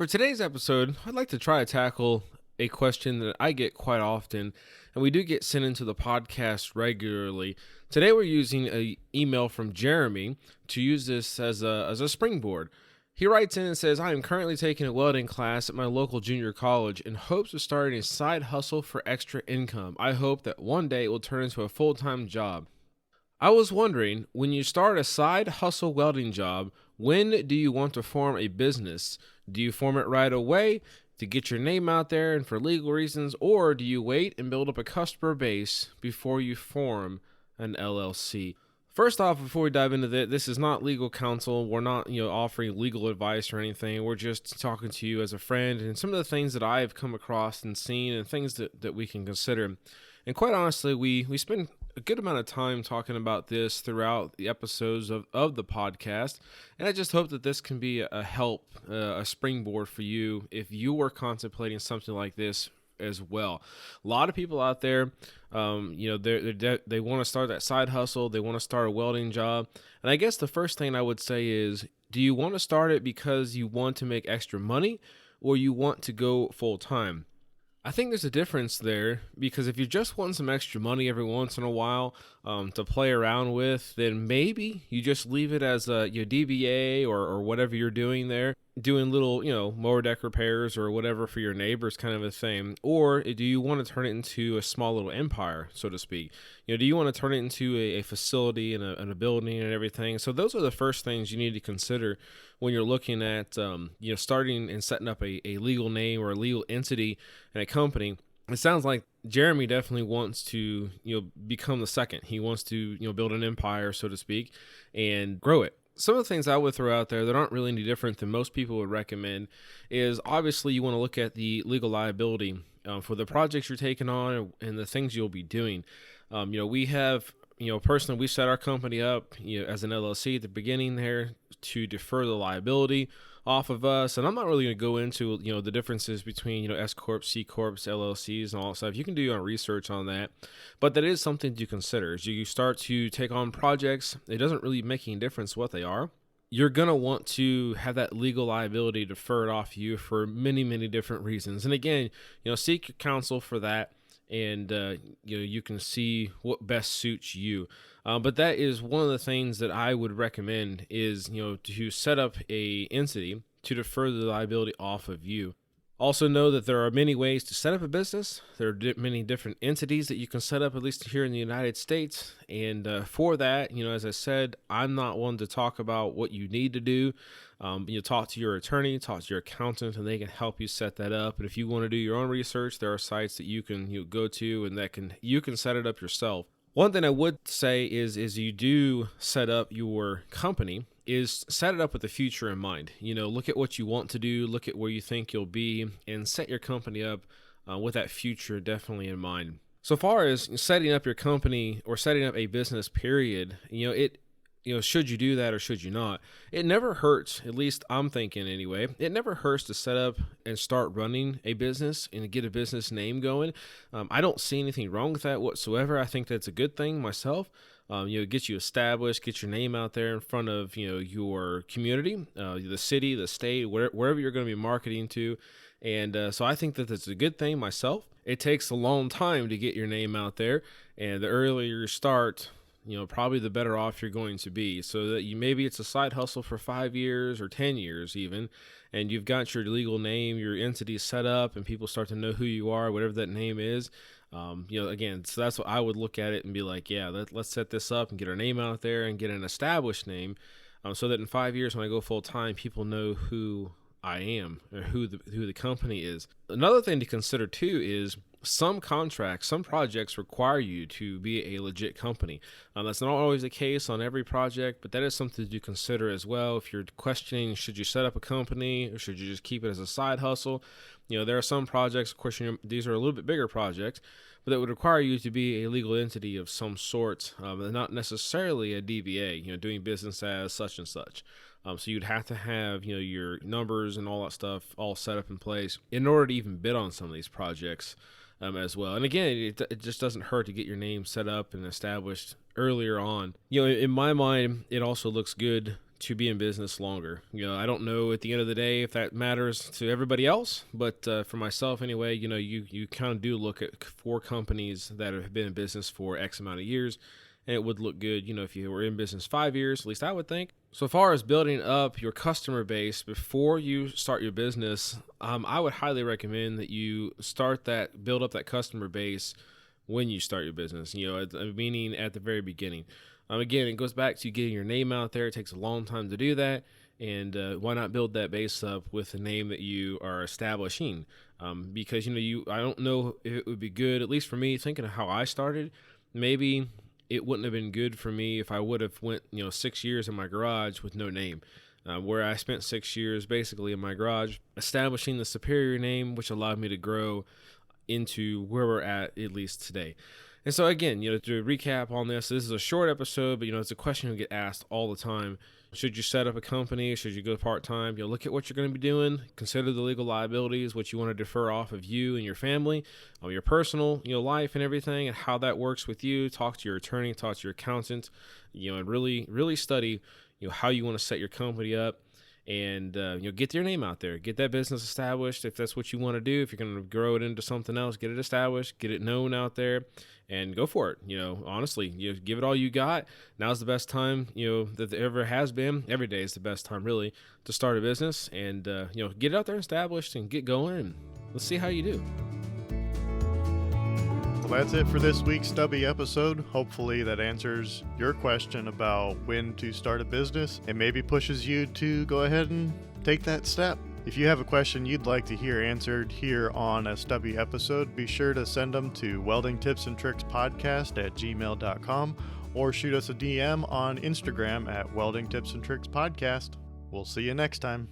For today's episode, I'd like to try to tackle a question that I get quite often, and we do get sent into the podcast regularly. Today, we're using an email from Jeremy to use this as a springboard. He writes in and says, I am currently taking a welding class at my local junior college in hopes of starting a side hustle for extra income. I hope that one day it will turn into a full-time job. I was wondering, when you start a side hustle welding job, when do you want to form a business? Do you form it right away to get your name out there and for legal reasons, or do you wait and build up a customer base before you form an LLC? First off, before we dive into that, this is not legal counsel. We're not, offering legal advice or anything. We're just talking to you as a friend and some of the things that I've come across and seen and things that we can consider. And quite honestly, we spend a good amount of time talking about this throughout the episodes of the podcast. And I just hope that this can be a help, a springboard for you if you were contemplating something like this as well. A lot of people out there, they want to start that side hustle. They want to start a welding job. And I guess the first thing I would say is, do you want to start it because you want to make extra money or you want to go full time? I think there's a difference there, because if you just want some extra money every once in a while to play around with, then maybe you just leave it as your DBA or whatever you're doing there, doing little, mower deck repairs or whatever for your neighbors kind of a thing. Or do you want to turn it into a small little empire, so to speak? Do you want to turn it into a facility and a building and everything? So those are the first things you need to consider when you're looking at, starting and setting up a legal name or a legal entity and a company. It sounds like Jeremy definitely wants to, become the second. He wants to, build an empire, so to speak, and grow it. Some of the things I would throw out there that aren't really any different than most people would recommend is, obviously you want to look at the legal liability for the projects you're taking on and the things you'll be doing. We have, personally, we set our company up, as an LLC at the beginning there to defer the liability off of us. And I'm not really going to go into, the differences between, S Corp, C Corps, LLCs and all that stuff. You can do your own research on that, but that is something to consider. As you start to take on projects, it doesn't really make any difference what they are. You're going to want to have that legal liability deferred off you for many, many different reasons. And again, seek your counsel for that. And, you can see what best suits you. But that is one of the things that I would recommend is, to set up a entity to defer the liability off of you. Also know that there are many ways to set up a business. There are many different entities that you can set up, at least here in the United States. And for that, as I said, I'm not one to talk about what you need to do. Talk to your attorney, talk to your accountant, and they can help you set that up. And if you want to do your own research, there are sites that you can go to, and you can set it up yourself. One thing I would say is you do set up your company, is set it up with the future in mind. Look at what you want to do, look at where you think you'll be, and set your company up with that future definitely in mind. So far as setting up your company or setting up a business period, should you do that or should you not? It never hurts, at least I'm thinking anyway, it never hurts to set up and start running a business and get a business name going. I don't see anything wrong with that whatsoever. I think that's a good thing myself. Get you established, get your name out there in front of, your community, the city, the state, wherever you're going to be marketing to. And so I think that that's a good thing myself. It takes a long time to get your name out there, and the earlier you start, probably the better off you're going to be. So that maybe it's a side hustle for 5 years or 10 years even, and you've got your legal name, your entity set up, and people start to know who you are, whatever that name is. Again, so that's what I would look at it and be like, yeah, let's set this up and get our name out there and get an established name, so that in 5 years when I go full time, people know who I am or who the company is. Another thing to consider too is some projects require you to be a legit company. That's not always the case on every project, but that is something to consider as well. If you're questioning, should you set up a company or should you just keep it as a side hustle? There are some projects, of course, these are a little bit bigger projects, but that would require you to be a legal entity of some sort, not necessarily a DBA, doing business as such and such. So you'd have to have, your numbers and all that stuff all set up in place in order to even bid on some of these projects as well. And again, it just doesn't hurt to get your name set up and established earlier on. In my mind, it also looks good to be in business longer. I don't know at the end of the day if that matters to everybody else, but for myself anyway, you kind of do look at for companies that have been in business for X amount of years, and it would look good, if you were in business 5 years, at least I would think. So far as building up your customer base before you start your business, I would highly recommend that you build up that customer base when you start your business, meaning at the very beginning. Again, it goes back to getting your name out there. It takes a long time to do that. And why not build that base up with a name that you are establishing? Because, I don't know if it would be good, at least for me, thinking of how I started, maybe it wouldn't have been good for me if I would have went, 6 years in my garage with no name. Where I spent 6 years basically in my garage establishing the superior name, which allowed me to grow into where we're at least today. And so again, to recap on this is a short episode, but it's a question you get asked all the time. Should you set up a company? Should you go part-time? Look at what you're going to be doing. Consider the legal liabilities, what you want to defer off of you and your family, your personal, life and everything, and how that works with you. Talk to your attorney, talk to your accountant, and really, really study, how you want to set your company up. And get your name out there, get that business established if that's what you want to do. If you're going to grow it into something else, get it established, get it known out there, and go for it. Honestly, give it all you got. Now's the best time that there ever has been. Every day is the best time really to start a business, and get it out there established and get going. Let's see how you do. That's it for this week's Stubby episode. Hopefully that answers your question about when to start a business and maybe pushes you to go ahead and take that step. If you have a question you'd like to hear answered here on a Stubby episode, be sure to send them to weldingtipsandtrickspodcast@gmail.com or shoot us a DM on Instagram at weldingtipsandtrickspodcast. We'll see you next time.